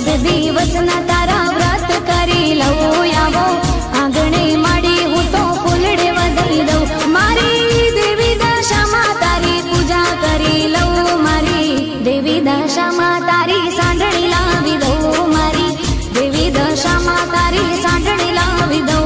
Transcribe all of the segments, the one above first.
દિવસના તારા વ્રત કરી લઉં આવો આંગણે માડી હું તો ફૂલડે વધાઈ દઉં મારી દેવી દશામાં તારી પૂજા કરી લઉં મારી દેવી દશામાં તારી સાંઢણી લાવી દઉં મારી દેવી દશામાં તારી સાંઢણી લાવી દઉં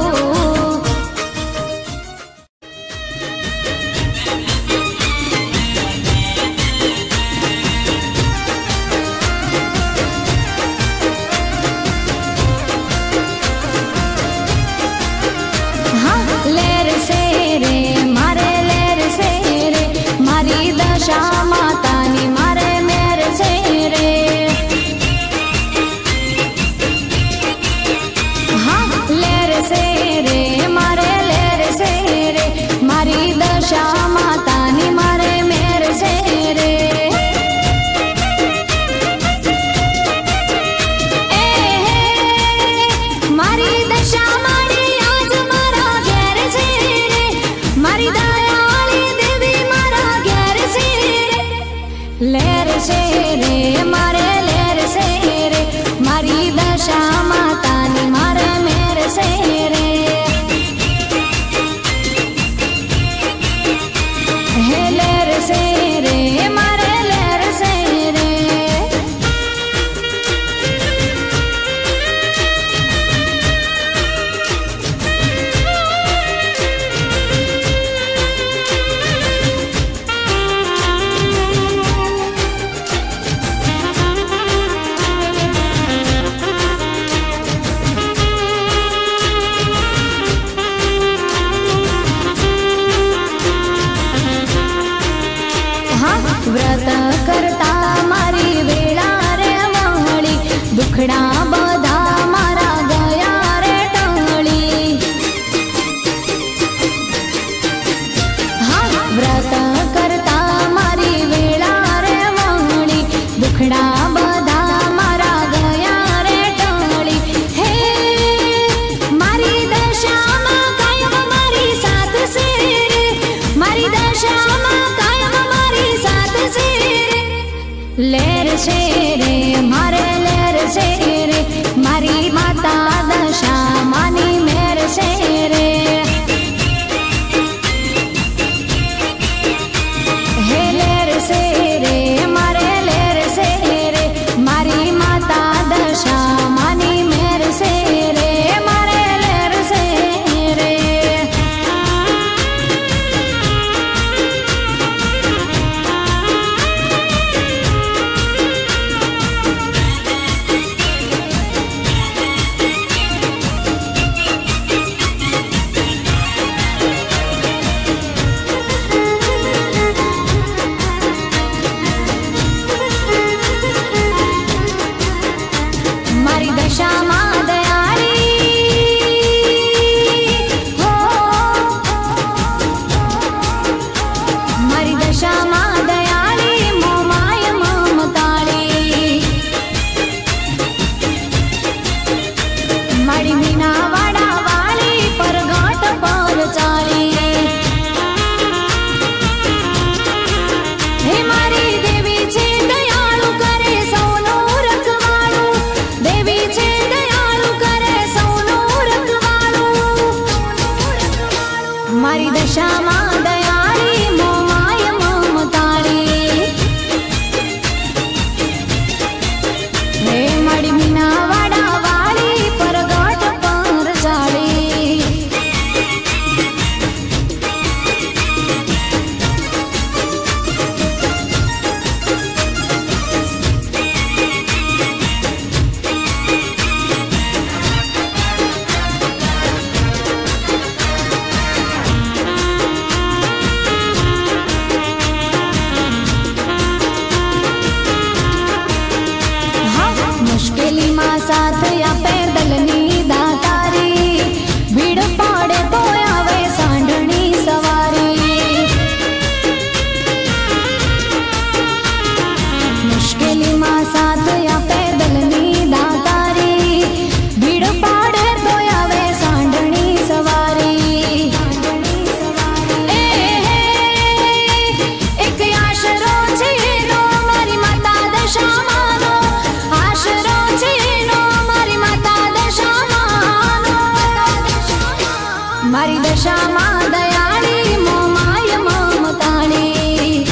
मारी दशाમાં દયાળી મોમાય મમતાળી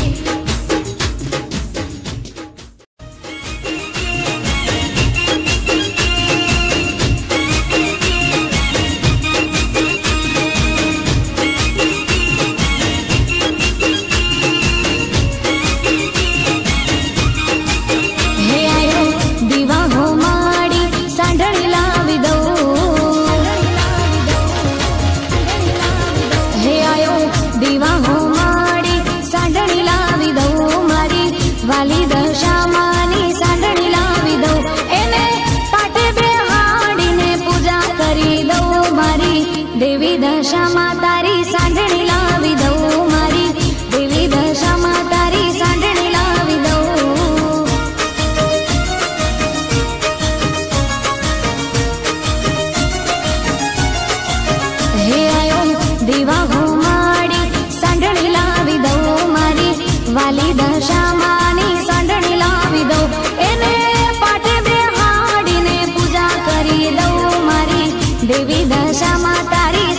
હે આયો દીવા હો માડી સાંઢળી લાવી દઉં હે આયો દીવા હો માડી સાંઢળી લાવી દઉં મારી વાલી દશામાની સાંઢળી લાવી દઉં એને પાટે બેહાડીને પૂજા કરી દઉં મારી દેવી દશામાં તારી સાંઢળી લાવી દઉં મારી દેવી દશામાં તારી સાંઢળી લાવી દઉં હે આયો દીવા હો માડી સાંઢળી લાવી દઉં મારી વાલી દશામાની સાંઢળી લાવી દઉં એને પાટે બેહાડીને પૂજા કરી દઉં મારી દેવી દશામાં તારી